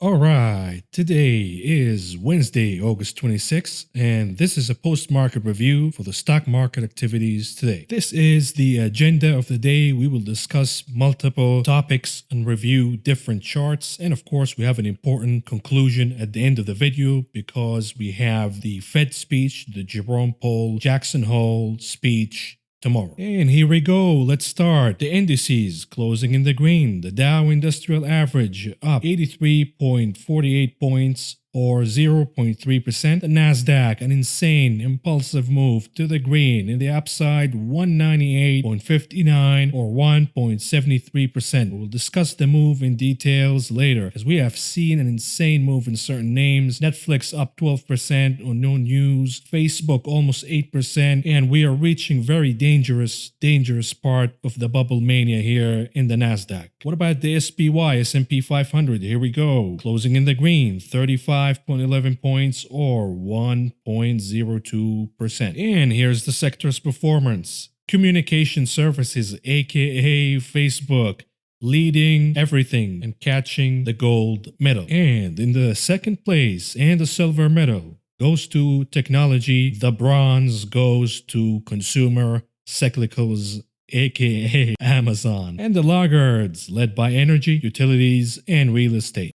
All right, today is Wednesday, August 26th, and this is a post-market review for the stock market activities today. This is the agenda of the day. We will discuss multiple topics and review different charts, and of course, we have an important conclusion at the end of the video because we have the Fed speech, the Jerome Powell, Jackson Hole speech tomorrow. And here we go. Let's start. The indices closing in the green. The Dow Industrial Average up 83.48 points or 0.3%. The Nasdaq, an insane impulsive move to the green in the upside, 198.59 or 1.73%. We'll discuss the move in details later as we have seen an insane move in certain names. Netflix up 12% on no news, Facebook almost 8%, and we are reaching very dangerous part of the bubble mania here in the Nasdaq. What about the SPY, S&P 500? Here we go. Closing in the green, 35.11 points or 1.02%. And here's the sector's performance. Communication services, aka Facebook, leading everything and catching the gold medal. And in the second place and the silver medal goes to technology. The bronze goes to consumer cyclicals, aka Amazon. And the laggards led by energy, utilities, and real estate.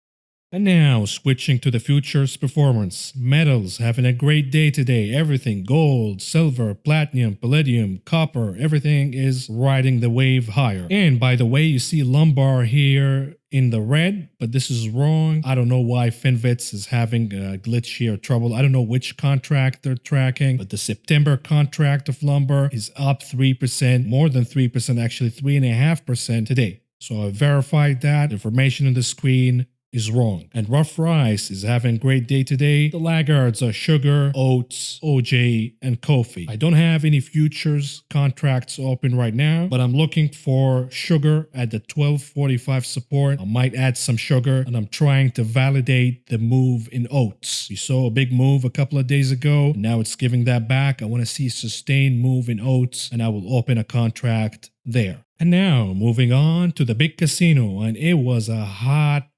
And now, switching to the futures performance. Metals having a great day today. Everything, gold, silver, platinum, palladium, copper, everything is riding the wave higher. And by the way, you see lumbar here in the red, but this is wrong. I don't know why Finvits is having a glitch here, trouble. I don't know which contract they're tracking, but the September contract of lumber is up 3%, more than 3%, actually 3.5% today. So I verified that. Information on the screen is wrong. And rough rice is having a great day today. The laggards are sugar, oats, OJ, and coffee. I don't have any futures contracts open right now, but I'm looking for sugar at the 1245 support. I might add some sugar, and I'm trying to validate the move in oats. We saw a big move a couple of days ago. Now it's giving that back. I want to see a sustained move in oats, and I will open a contract there. And now moving on to the big casino, and it was a hot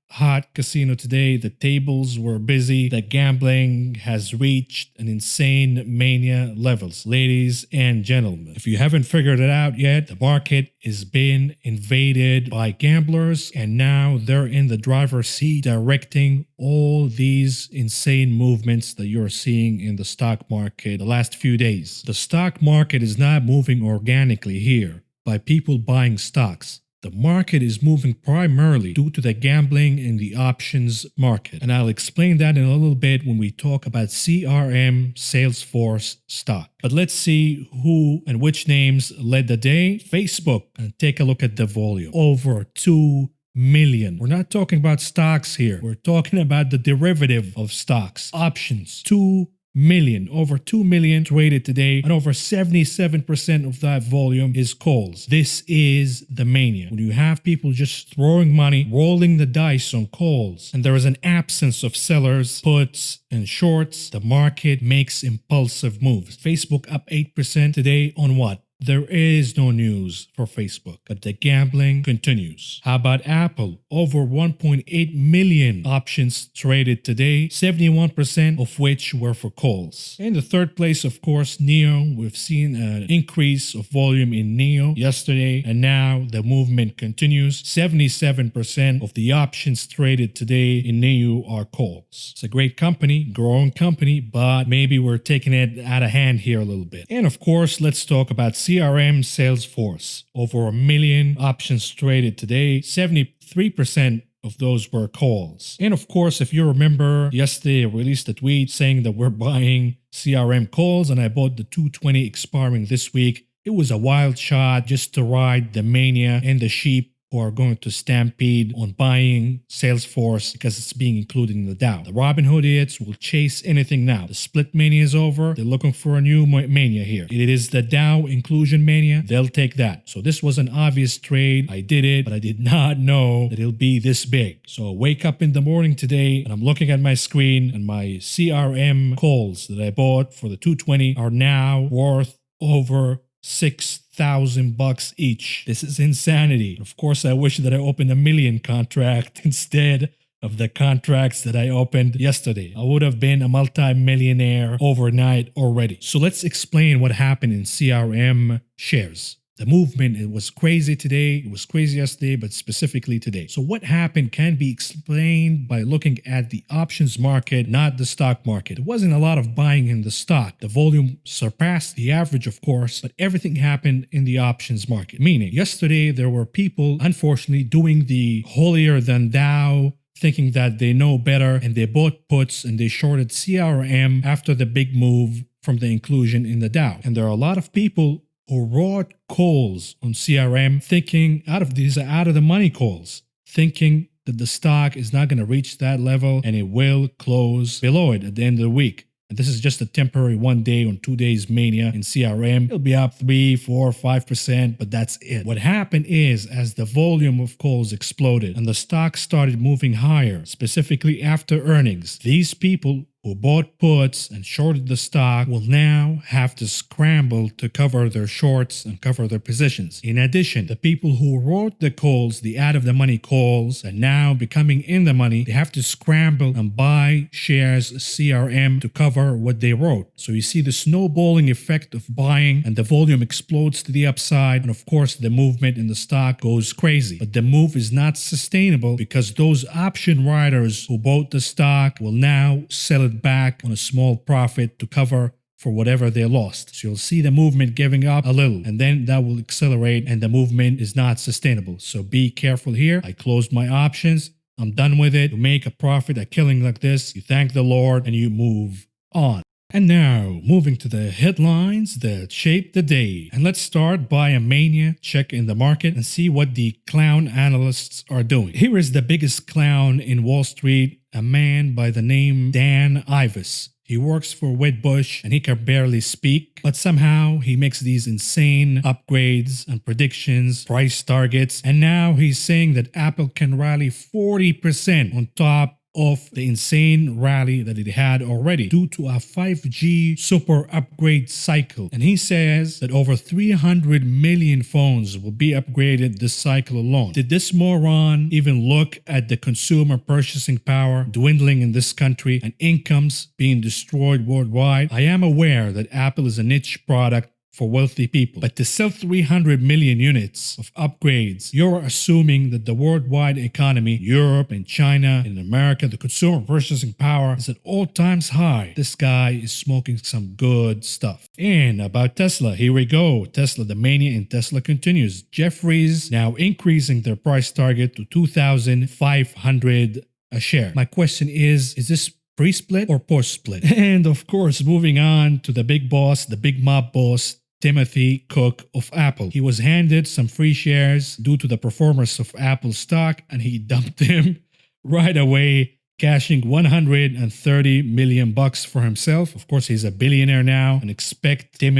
casino today. The tables were busy. The gambling has reached an insane mania levels. Ladies and gentlemen, if you haven't figured it out yet, the market is being invaded by gamblers, and now they're in the driver's seat directing all these insane movements that you're seeing in the stock market the last few days. The stock market is not moving organically here by people buying stocks. The market is moving primarily due to the gambling in the options market. And I'll explain that in a little bit when we talk about CRM Salesforce stock. But let's see who and which names led the day. Facebook, and take a look at the volume. Over 2 million. We're not talking about stocks here. We're talking about the derivative of stocks. Options. 2 million, over 2 million traded today, and over 77% of that volume is calls. This is the mania. When you have people just throwing money, rolling the dice on calls, and there is an absence of sellers, puts, and shorts, the market makes impulsive moves. Facebook up 8% today on what? There is no news for Facebook, but the gambling continues. How about Apple? Over 1.8 million options traded today, 71% of which were for calls. In the third place, of course, NEO. We've seen an increase of volume in NEO yesterday, and now the movement continues. 77% of the options traded today in NEO are calls. It's a great company, growing company, but maybe we're taking it out of hand here a little bit. And of course, let's talk about CRM Salesforce. Over 1 million options traded today, 73% of those were calls. And of course, if you remember, yesterday I released a tweet saying that we're buying CRM calls, and I bought the 220 expiring this week. It was a wild shot just to ride the mania and the sheep who are going to stampede on buying Salesforce because it's being included in the Dow. The Robinhood idiots will chase anything now. The split mania is over. They're looking for a new mania here. It is the Dow inclusion mania. They'll take that. So this was an obvious trade. I did it, but I did not know that it'll be this big. So I wake up in the morning today and I'm looking at my screen, and my CRM calls that I bought for the 220 are now worth over $6,000 each. This is insanity. Of course, I wish that I opened a million contract instead of the contracts that I opened yesterday. I would have been a multi-millionaire overnight already. So let's explain what happened in CRM shares. The movement, it was crazy today, it was crazy yesterday, but specifically today. So what happened can be explained by looking at the options market, not the stock market. There wasn't a lot of buying in the stock. The volume surpassed the average, of course, but everything happened in the options market. Meaning, yesterday there were people, unfortunately, doing the holier than thou, thinking that they know better, and they bought puts and they shorted CRM after the big move from the inclusion in the Dow. And there are a lot of people who wrote calls on CRM thinking out of the money calls, thinking that the stock is not going to reach that level and it will close below it at the end of the week. And this is just a temporary 1 day or 2 days mania in CRM. It'll be up 3, 4, 5%, but that's it. What happened is, as the volume of calls exploded and the stock started moving higher, specifically after earnings, these people who bought puts and shorted the stock will now have to scramble to cover their shorts and cover their positions. In addition, the people who wrote the calls, the out-of-the-money calls, and now becoming in the money, they have to scramble and buy shares CRM to cover what they wrote. So you see the snowballing effect of buying, and the volume explodes to the upside, and of course the movement in the stock goes crazy. But the move is not sustainable because those option riders who bought the stock will now sell it back on a small profit to cover for whatever they lost. So you'll see the movement giving up a little, and then that will accelerate and the movement is not sustainable. So be careful here. I closed my options. I'm done with it. You make a profit, a killing like this, you thank the Lord and you move on. And now, moving to the headlines that shape the day. And let's start by a mania check in the market and see what the clown analysts are doing. Here is the biggest clown in Wall Street, a man by the name Dan Ives. He works for Wedbush and he can barely speak, but somehow he makes these insane upgrades and predictions, price targets, and now he's saying that Apple can rally 40% on top of the insane rally that it had already due to a 5G super upgrade cycle. And he says that over 300 million phones will be upgraded this cycle alone. Did this moron even look at the consumer purchasing power dwindling in this country and incomes being destroyed worldwide? I am aware that Apple is a niche product for wealthy people, but to sell 300 million units of upgrades, you're assuming that the worldwide economy, Europe and China and America, the consumer purchasing power is at all times high. This guy is smoking some good stuff. And about Tesla, here we go. Tesla, the mania in Tesla continues. Jefferies now increasing their price target to $2,500 a share. My question is this pre-split or post-split? And of course, moving on to the big boss, the big mob boss, Timothy Cook of Apple. He was handed some free shares due to the performance of Apple stock and he dumped them right away, cashing $130 million for himself. Of course, he's a billionaire now, and expect Tim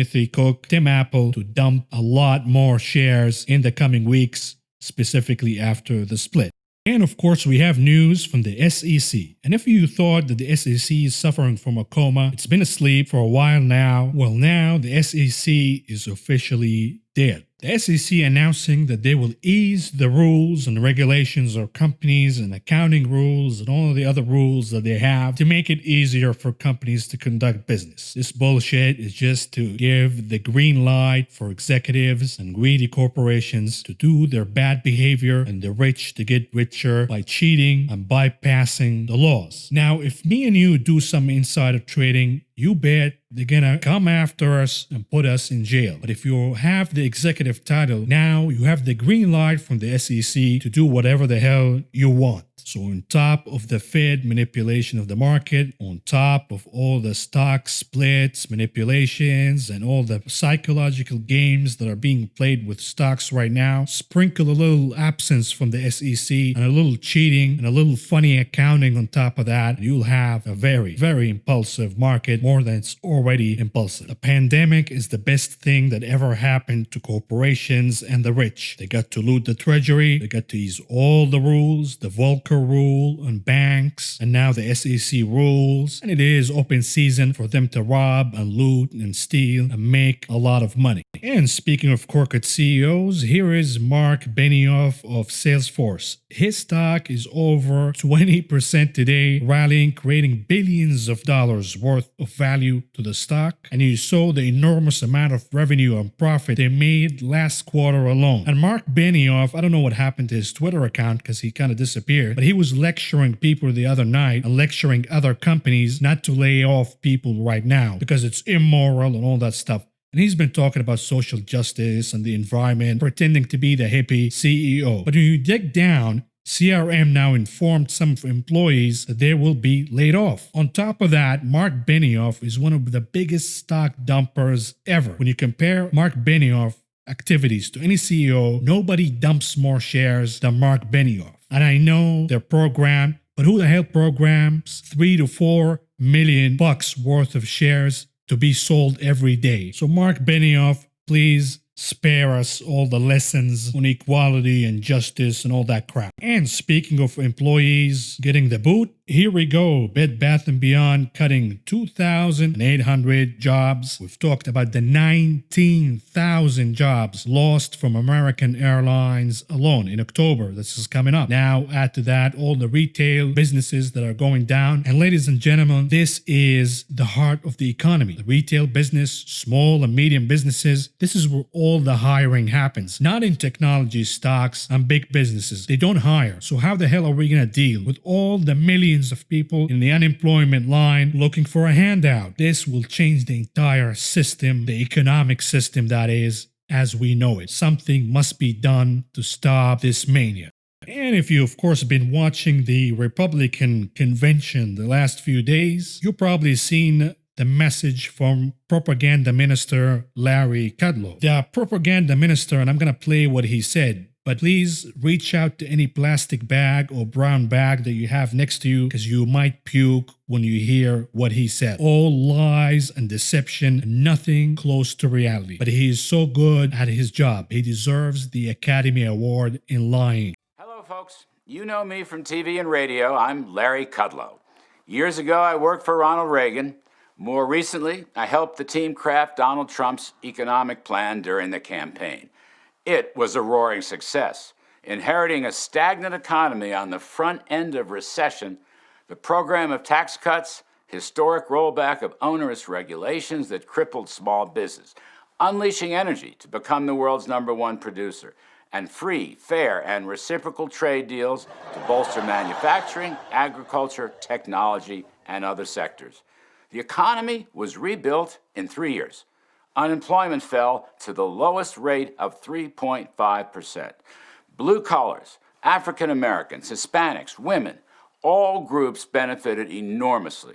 Apple, to dump a lot more shares in the coming weeks, specifically after the split. And of course, we have news from the SEC. And if you thought that the SEC is suffering from a coma, it's been asleep for a while now. Well, now the SEC is officially dead. The SEC announcing that they will ease the rules and regulations of companies and accounting rules and all of the other rules that they have to make it easier for companies to conduct business. This bullshit is just to give the green light for executives and greedy corporations to do their bad behavior and the rich to get richer by cheating and bypassing the laws. Now, if me and you do some insider trading, you bet they're gonna come after us and put us in jail. But if you have the executive title, now you have the green light from the SEC to do whatever the hell you want. So on top of the Fed manipulation of the market, on top of all the stock splits, manipulations, and all the psychological games that are being played with stocks right now, sprinkle a little absence from the SEC and a little cheating and a little funny accounting on top of that, and you'll have a very, very impulsive market, more than it's already already impulsive. The pandemic is the best thing that ever happened to corporations and the rich. They got to loot the Treasury, they got to ease all the rules, the Volcker rule on banks, and now the SEC rules, and it is open season for them to rob and loot and steal and make a lot of money. And speaking of corporate CEOs, here is Mark Benioff of Salesforce. His stock is over 20% today, rallying, creating billions of dollars worth of value to the stock. And you saw the enormous amount of revenue and profit they made last quarter alone. And Mark Benioff, I don't know what happened to his Twitter account because he kind of disappeared, but he was lecturing people the other night and lecturing other companies not to lay off people right now because it's immoral and all that stuff. And he's been talking about social justice and the environment, pretending to be the hippie CEO. But when you dig down, CRM now informed some employees that they will be laid off. On top of that, Mark Benioff is one of the biggest stock dumpers ever. When you compare Mark Benioff activities to any CEO, nobody dumps more shares than Mark Benioff. And I know they're programmed, but who the hell programs 3 to 4 million bucks worth of shares to be sold every day? So Mark Benioff, please spare us all the lessons on equality and justice and all that crap. And speaking of employees getting the boot, here we go. Bed Bath & Beyond cutting 2,800 jobs. We've talked about the 19,000 jobs lost from American Airlines alone in October. This is coming up. Now add to that all the retail businesses that are going down. And ladies and gentlemen, this is the heart of the economy. The retail business, small and medium businesses, this is where all the hiring happens. Not in technology stocks and big businesses. They don't hire. So how the hell are we going to deal with all the millions of people in the unemployment line looking for a handout? This will change the entire system, the economic system that is, as we know it. Something must be done to stop this mania. And if you, of course, been watching the Republican convention the last few days, you've probably seen the message from Propaganda Minister Larry Kudlow. The Propaganda Minister, and I'm going to play what he said, but please reach out to any plastic bag or brown bag that you have next to you because you might puke when you hear what he said. All lies and deception, nothing close to reality. But he is so good at his job. He deserves the Academy Award in lying. Hello, folks. You know me from TV and radio. I'm Larry Kudlow. Years ago, I worked for Ronald Reagan. More recently, I helped the team craft Donald Trump's economic plan during the campaign. It was a roaring success. Inheriting a stagnant economy on the front end of recession, the program of tax cuts, historic rollback of onerous regulations that crippled small business, unleashing energy to become the world's #1 producer, and free, fair, and reciprocal trade deals to bolster manufacturing, agriculture, technology, and other sectors. The economy was rebuilt in 3 years. Unemployment fell to the lowest rate of 3.5%. Blue collars, African Americans, Hispanics, women, all groups benefited enormously.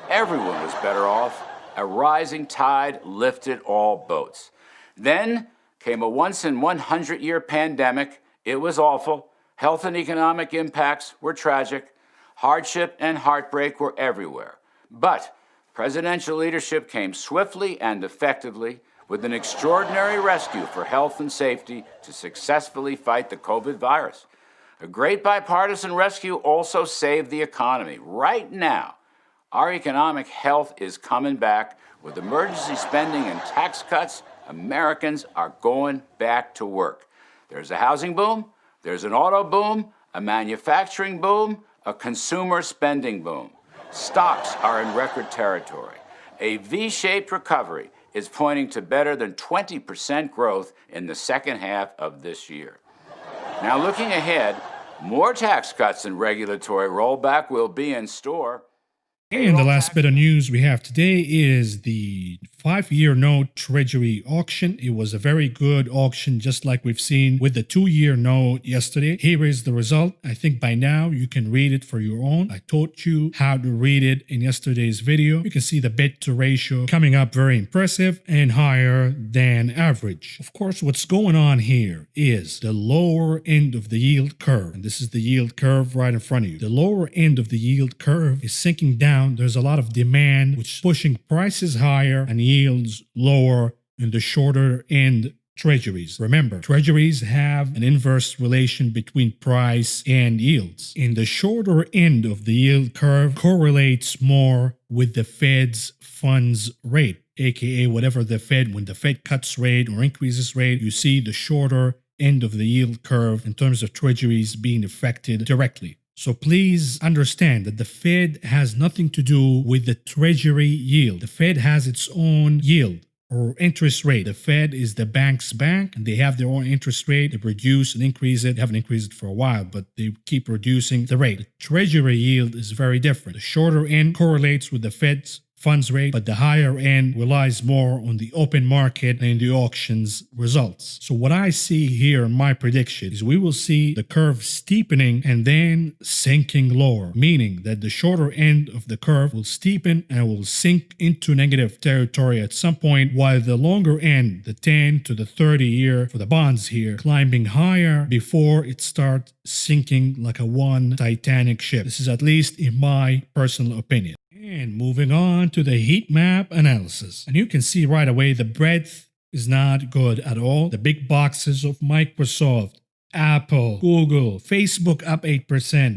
Everyone was better off. A rising tide lifted all boats. Then came a once-in-100-year pandemic. It was awful. Health and economic impacts were tragic. Hardship and heartbreak were everywhere. But presidential leadership came swiftly and effectively with an extraordinary rescue for health and safety to successfully fight the COVID virus. A great bipartisan rescue also saved the economy. Right now, our economic health is coming back. With emergency spending and tax cuts, Americans are going back to work. There's a housing boom, there's an auto boom, a manufacturing boom, a consumer spending boom. Stocks are in record territory. A V-shaped recovery is pointing to better than 20% growth in the second half of this year. Now, looking ahead, more tax cuts and regulatory rollback will be in store. And the last bit of news we have today is the 5-year note Treasury auction. It was a very good auction, just like we've seen with the 2-year note yesterday. Here is the result. I think by now you can read it for your own. I taught you how to read it in yesterday's video. You can see the bid to ratio coming up very impressive and higher than average. Of course, what's going on here is the lower end of the yield curve. And this is the yield curve right in front of you. The lower end of the yield curve is sinking down down, there's a lot of demand, which is pushing prices higher and yields lower in the shorter end treasuries. Remember, treasuries have an inverse relation between price and yields. In the shorter end of the yield curve correlates more with the Fed's funds rate, aka whatever the Fed, when the Fed cuts rate or increases rate, you see the shorter end of the yield curve in terms of treasuries being affected directly. So please understand that the Fed has nothing to do with the treasury yield. The Fed has its own yield or interest rate. The Fed is the bank's bank, and they have their own interest rate. They reduce and increase it. They haven't increased it for a while, but they keep reducing the rate. The treasury yield is very different. The shorter end correlates with the Fed's funds rate, but the higher end relies more on the open market and the auctions results. So what I see here in my prediction is we will see the curve steepening and then sinking lower, meaning that the shorter end of the curve will steepen and will sink into negative territory at some point, while the longer end, the 10 to the 30 year for the bonds here, climbing higher before it starts sinking like a one Titanic ship. This is at least in my personal opinion. And moving on to the heat map analysis. And you can see right away the breadth is not good at all. The big boxes of Microsoft, Apple, Google, Facebook up 8%,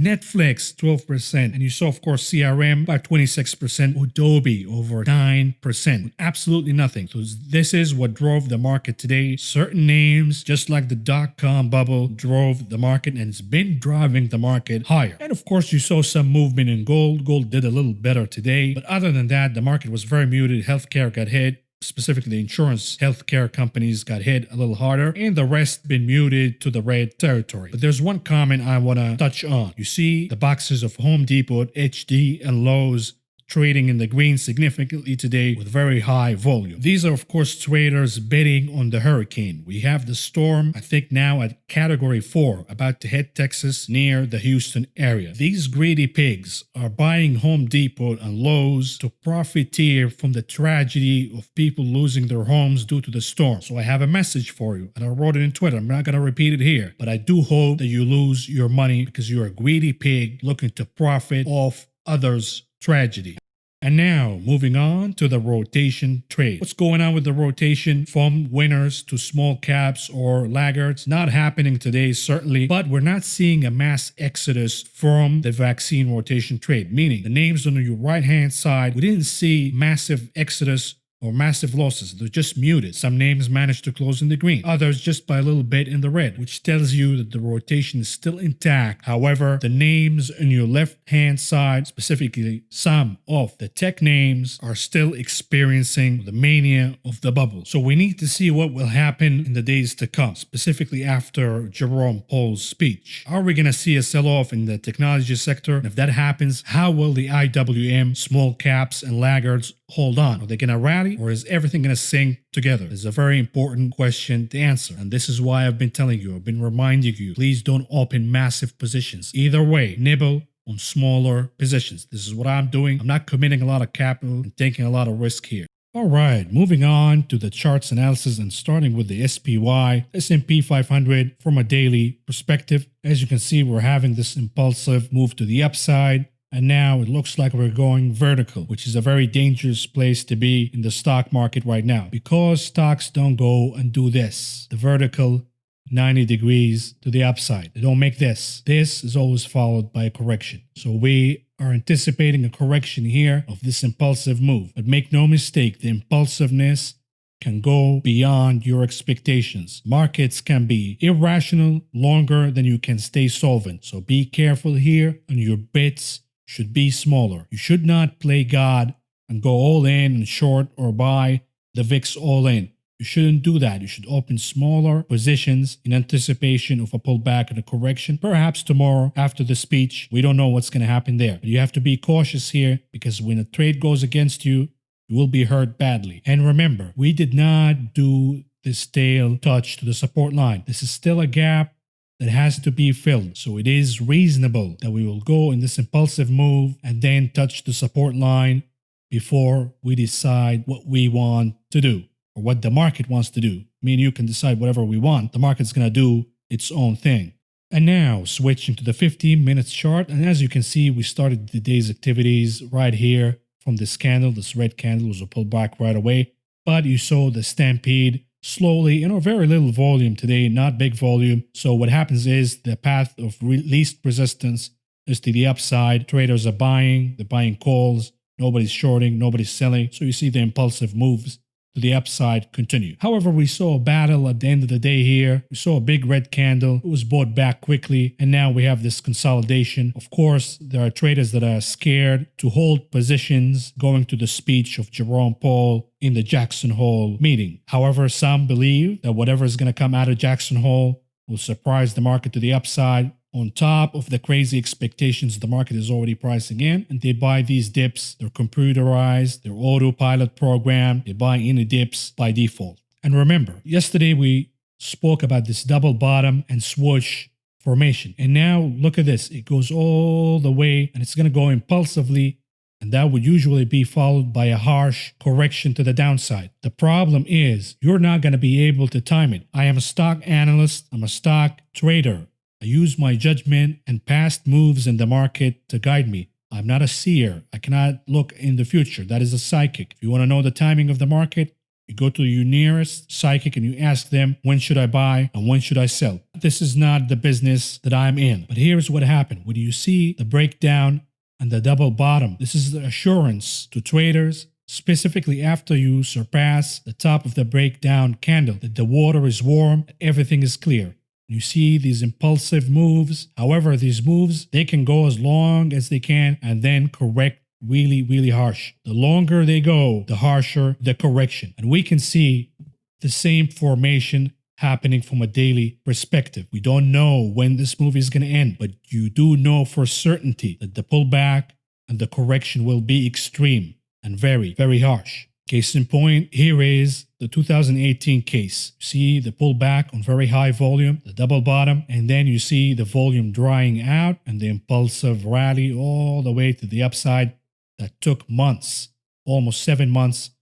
Netflix 12%, and you saw, of course, CRM by 26%, Adobe over 9%, absolutely nothing. So this is what drove the market today. Certain names, just like the dot-com bubble, drove the market, and it's been driving the market higher. And of course, you saw some movement in gold. Gold did a little better today, but other than that, the market was very muted. Healthcare got hit. Specifically, the insurance healthcare companies got hit a little harder, and the rest been muted to the red territory. But there's one comment I want to touch on. You see the boxes of Home Depot, HD, and Lowe's trading in the green significantly today with very high volume. These are, of course, traders betting on the hurricane. We have the storm, I think now at category 4, about to hit Texas near the Houston area. These greedy pigs are buying Home Depot and Lowe's to profiteer from the tragedy of people losing their homes due to the storm. So I have a message for you, and I wrote it in Twitter. I'm not going to repeat it here, but I do hope that you lose your money because you're a greedy pig looking to profit off others' tragedy. And now, moving on to the rotation trade. What's going on with the rotation from winners to small caps or laggards? Not happening today, certainly, but we're not seeing a mass exodus from the vaccine rotation trade, meaning the names on your right-hand side, we didn't see massive exodus or massive losses. They're just muted. Some names managed to close in the green, others just by a little bit in the red, which tells you that the rotation is still intact. However, the names on your left-hand side, specifically some of the tech names, are still experiencing the mania of the bubble. So we need to see what will happen in the days to come, specifically after Jerome Powell's speech. Are we going to see a sell-off in the technology sector? And if that happens, how will the IWM, small caps, and laggards hold on? Are they going to rally, or is everything going to sink together? This is a very important question to answer, and this is why I've been telling you, I've been reminding you, please don't open massive positions. Either way, nibble on smaller positions. This is what I'm doing. I'm not committing a lot of capital and taking a lot of risk here. All right, moving on to the charts analysis and starting with the SPY, S&P 500 from a daily perspective. As you can see, we're having this impulsive move to the upside. And now it looks like we're going vertical, which is a very dangerous place to be in the stock market right now, because stocks don't go and do this, the vertical 90 degrees to the upside. They don't make this. This is always followed by a correction. So we are anticipating a correction here of this impulsive move. But make no mistake, the impulsiveness can go beyond your expectations. Markets can be irrational longer than you can stay solvent. So be careful here, and your bets should be smaller. You should not play God and go all in and short or buy the VIX all in. You shouldn't do that. You should open smaller positions in anticipation of a pullback and a correction. Perhaps tomorrow after the speech, we don't know what's going to happen there. But you have to be cautious here, because when a trade goes against you, you will be hurt badly. And remember, we did not do this tail touch to the support line. This is still a gap that has to be filled. So it is reasonable that we will go in this impulsive move and then touch the support line before we decide what we want to do, or what the market wants to do. Me and you can decide whatever we want. The market's going to do its own thing. And now switching to the 15 minutes chart, and as you can see, we started the day's activities right here from this candle. This red candle was a pullback right away, but you saw the stampede slowly, very little volume today, not big volume. So what happens is the path of least resistance is to the upside. Traders are buying, they're buying calls, nobody's shorting, nobody's selling. So you see the impulsive moves to the upside continue. However, we saw a battle at the end of the day here. We saw a big red candle. It was bought back quickly, and now we have this consolidation. Of course, there are traders that are scared to hold positions going to the speech of Jerome Powell in the Jackson Hole meeting. However, some believe that whatever is going to come out of Jackson Hole will surprise the market to the upside. On top of the crazy expectations the market is already pricing in, and they buy these dips. They're computerized, they're autopilot programmed, they buy any dips by default. And remember, yesterday we spoke about this double bottom and swoosh formation. And now look at this. It goes all the way, and it's going to go impulsively, and that would usually be followed by a harsh correction to the downside. The problem is you're not going to be able to time it. I am a stock analyst. I'm a stock trader. I use my judgment and past moves in the market to guide me. I'm not a seer. I cannot look in the future. That is a psychic. If you want to know the timing of the market, you go to your nearest psychic and you ask them, when should I buy and when should I sell? This is not the business that I'm in. But here's what happened. When you see the breakdown and the double bottom, this is the assurance to traders, specifically after you surpass the top of the breakdown candle, that the water is warm, everything is clear. You see these impulsive moves. However, these moves, they can go as long as they can and then correct really, really harsh. The longer they go, the harsher the correction. And we can see the same formation happening from a daily perspective. We don't know when this move is going to end, but you do know for certainty that the pullback and the correction will be extreme and very, very harsh. Case in point, here is the 2018 case. You see the pullback on very high volume, the double bottom, and then you see the volume drying out and the impulsive rally all the way to the upside that took months, almost 7 months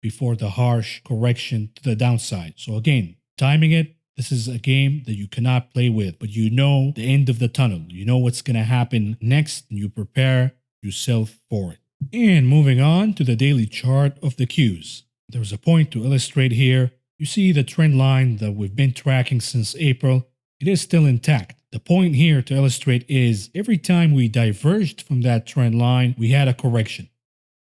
before the harsh correction to the downside. So again, timing it, this is a game that you cannot play with, but you know the end of the tunnel. You know what's going to happen next, and you prepare yourself for it. And moving on to the daily chart of the Qs. There's a point to illustrate here. You see the trend line that we've been tracking since April. It is still intact. The point here to illustrate is every time we diverged from that trend line, we had a correction.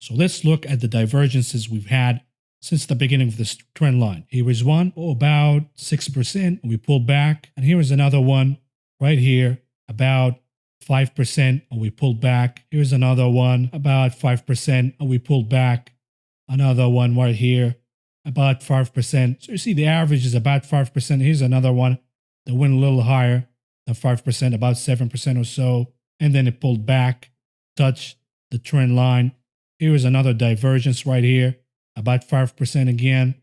So let's look at the divergences we've had since the beginning of this trend line. Here is one, about 6%. We pulled back. And here is another one right here, about 5%, and we pulled back. Here's another one, about 5%, and we pulled back. Another one right here, about 5%. So you see the average is about 5%. Here's another one that went a little higher than 5%, about 7% or so. And then it pulled back, touched the trend line. Here's another divergence right here, about 5% again.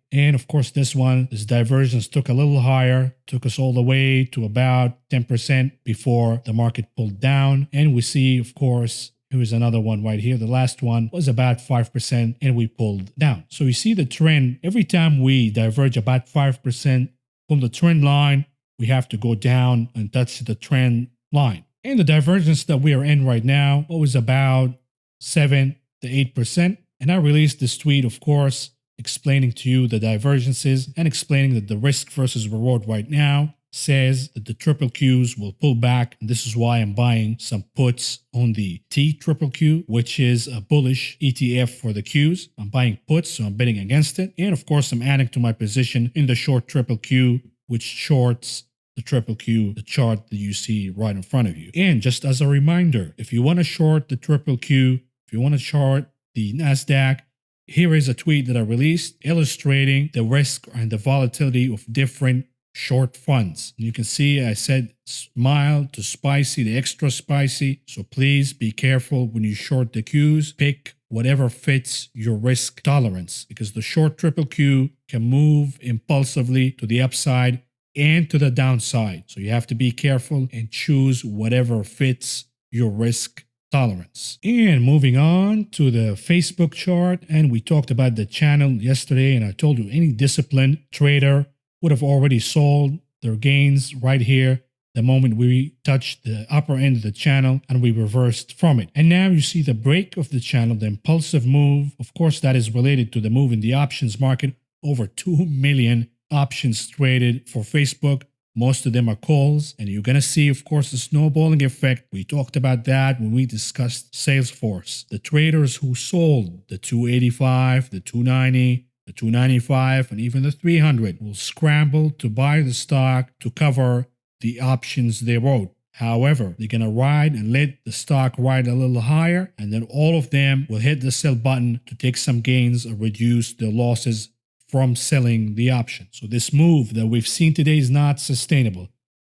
And of course, this divergence took a little higher, took us all the way to about 10% before the market pulled down. And we see, of course, here is another one right here. The last one was about 5% and we pulled down. So you see the trend. Every time we diverge about 5% from the trend line, we have to go down and touch the trend line. And the divergence that we are in right now was about 7 to 8%. And I released this tweet, of course, explaining to you the divergences and explaining that the risk versus reward right now says that the triple Qs will pull back. And this is why I'm buying some puts on the TQQQ, which is a bullish ETF for the Qs. I'm buying puts, so I'm betting against it. And of course, I'm adding to my position in the short triple Q, which shorts the triple Q, the chart that you see right in front of you. And just as a reminder, if you want to short the triple Q, if you want to short the Nasdaq, here is a tweet that I released illustrating the risk and the volatility of different short funds. And you can see I said mild to spicy, the extra spicy. So please be careful when you short the Qs. Pick whatever fits your risk tolerance, because the short triple Q can move impulsively to the upside and to the downside. So you have to be careful and choose whatever fits your risk tolerance. And moving on to the Facebook chart, and we talked about the channel yesterday, and I told you any disciplined trader would have already sold the their gains right here the moment we touched the upper end of the channel and we reversed from it. And now you see the break of the channel, the impulsive move. Of course, that is related to the move in the options market. Over 2 million options traded for Facebook. Most of them are calls, and you're going to see, of course, the snowballing effect. We talked about that when we discussed Salesforce. The traders who sold the 285, the 290, the 295, and even the 300 will scramble to buy the stock to cover the options they wrote. However, they're going to ride and let the stock ride a little higher, and then all of them will hit the sell button to take some gains or reduce their losses from selling the option. So this move that we've seen today is not sustainable.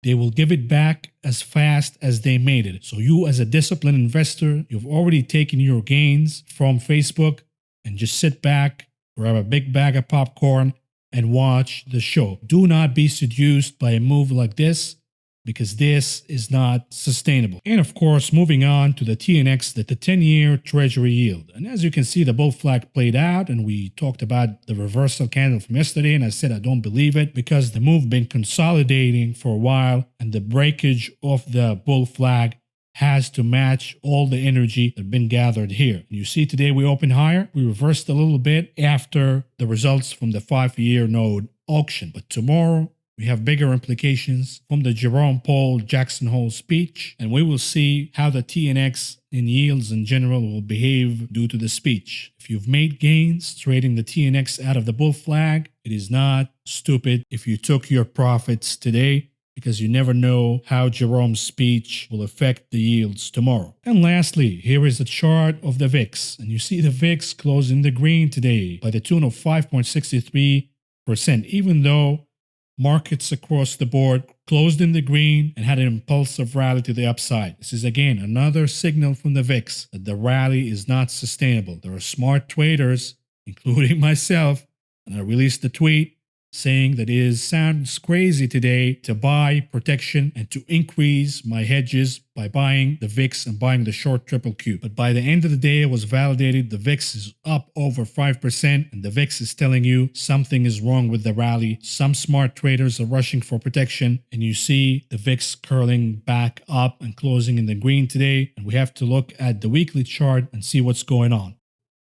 They will give it back as fast as they made it. So you as a disciplined investor, you've already taken your gains from Facebook and just sit back, grab a big bag of popcorn and watch the show. Do not be seduced by a move like this, because this is not sustainable. And of course, moving on to the TNX, the 10-year Treasury yield. And as you can see, the bull flag played out, and we talked about the reversal candle from yesterday, and I said I don't believe it because the move been consolidating for a while, and the breakage of the bull flag has to match all the energy that been gathered here. You see today we opened higher. We reversed a little bit after the results from the 5-year node auction. But tomorrow we have bigger implications from the Jerome Powell Jackson Hole speech, and we will see how the TNX in yields in general will behave due to the speech. If you've made gains trading the TNX out of the bull flag, it is not stupid if you took your profits today, because you never know how Jerome's speech will affect the yields tomorrow. And lastly, here is a chart of the VIX. And you see the VIX closed in the green today by the tune of 5.63%, even though markets across the board closed in the green and had an impulsive rally to the upside. This is again another signal from the VIX that the rally is not sustainable. There are smart traders, including myself, and I released a tweet saying that it sounds crazy today to buy protection and to increase my hedges by buying the VIX and buying the short triple Q. But by the end of the day, it was validated. The VIX is up over 5%, and the VIX is telling you something is wrong with the rally. Some smart traders are rushing for protection, and you see the VIX curling back up and closing in the green today. And we have to look at the weekly chart and see what's going on.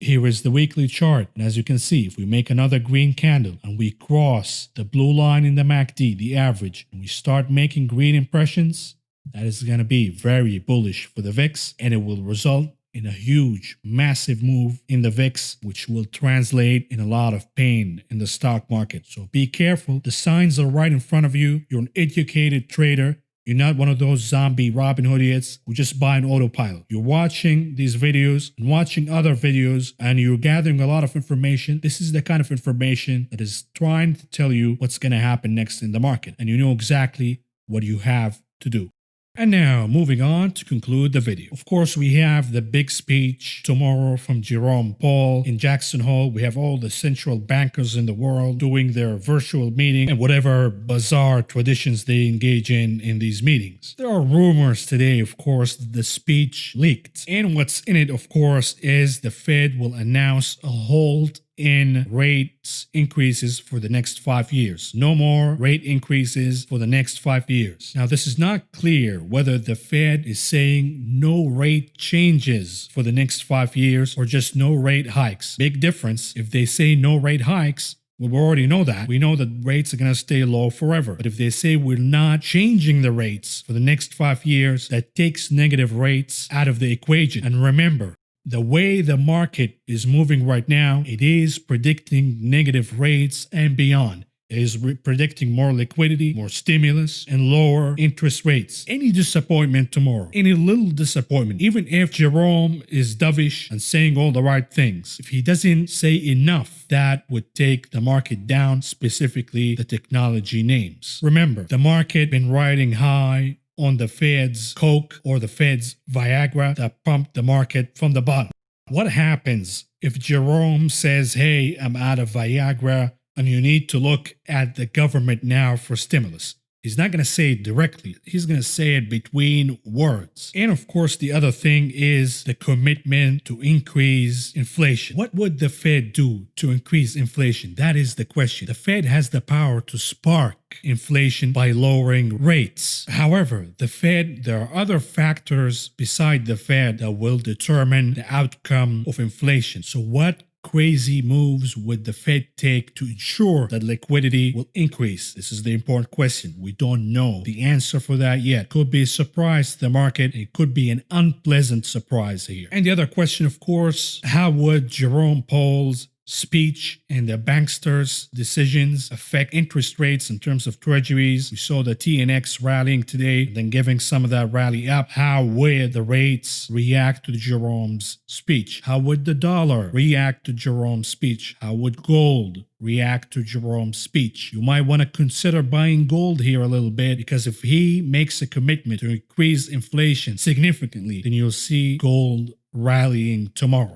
Here is the weekly chart, and as you can see, if we make another green candle and we cross the blue line in the MACD, the average, and we start making green impressions, that is going to be very bullish for the VIX, and it will result in a huge, massive move in the VIX, which will translate in a lot of pain in the stock market. So be careful. The signs are right in front of you. You're an educated trader. You're not one of those zombie Robin Hood idiots who just buy an autopilot. You're watching these videos and watching other videos, and you're gathering a lot of information. This is the kind of information that is trying to tell you what's going to happen next in the market, and you know exactly what you have to do. And now, moving on to conclude the video. Of course, we have the big speech tomorrow from Jerome Powell in Jackson Hole. We have all the central bankers in the world doing their virtual meeting and whatever bizarre traditions they engage in these meetings. There are rumors today, of course, that the speech leaked. And what's in it, of course, is the Fed will announce a hold in rate increases for the next 5 years. No more rate increases for the next 5 years. Now, this is not clear whether the Fed is saying no rate changes for the next 5 years or just no rate hikes. Big difference. If they say no rate hikes, well, we already know that. We know that rates are going to stay low forever. But if they say we're not changing the rates for the next 5 years, that takes negative rates out of the equation. And remember, the way the market is moving right now, it is predicting negative rates and beyond. It is predicting more liquidity, more stimulus, and lower interest rates. Any disappointment tomorrow, any little disappointment, even if Jerome is dovish and saying all the right things, if he doesn't say enough, that would take the market down, specifically the technology names. Remember, the market been riding high on the Fed's Coke or the Fed's Viagra that pumped the market from the bottom. What happens if Jerome says, hey, I'm out of Viagra and you need to look at the government now for stimulus? He's not going to say it directly. He's going to say it between words. And of course, the other thing is the commitment to increase inflation. What would the Fed do to increase inflation? That is the question. The Fed has the power to spark back inflation by lowering rates. However, there are other factors beside the Fed that will determine the outcome of inflation. So what crazy moves would the Fed take to ensure that liquidity will increase? This is the important question. We don't know the answer for that yet. Could be a surprise to the market. It could be an unpleasant surprise here. And the other question, of course, how would Jerome Powell's speech and the banksters' decisions affect interest rates in terms of treasuries? We saw the TNX rallying today, then giving some of that rally up. How would the rates react to Jerome's speech? How would the dollar react to Jerome's speech? How would gold react to Jerome's speech? You might want to consider buying gold here a little bit, because if he makes a commitment to increase inflation significantly, then you'll see gold rallying tomorrow.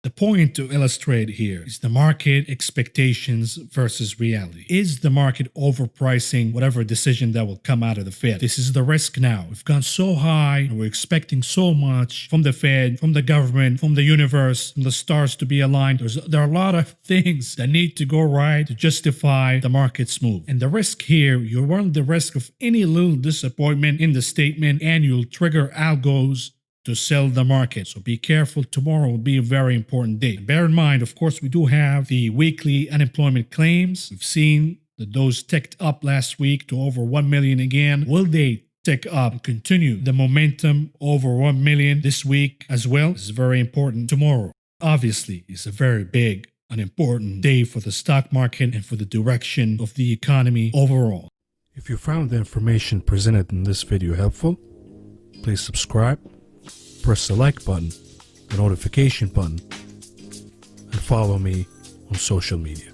The point to illustrate here is the market expectations versus reality. Is the market overpricing whatever decision that will come out of the Fed? This is the risk now. We've gone so high and we're expecting so much from the Fed, from the government, from the universe, from the stars to be aligned. There are a lot of things that need to go right to justify the market's move. And the risk here, you run the risk of any little disappointment in the statement and you'll trigger algos to sell the market. So be careful. Tomorrow will be a very important day. And bear in mind, of course, we do have the weekly unemployment claims. We've seen that those ticked up last week to over 1 million again. Will they tick up and continue the momentum over 1 million this week as well? This is very important. Tomorrow, obviously, is a very big and important day for the stock market and for the direction of the economy overall. If you found the information presented in this video helpful, please subscribe. Press the like button, the notification button, and follow me on social media.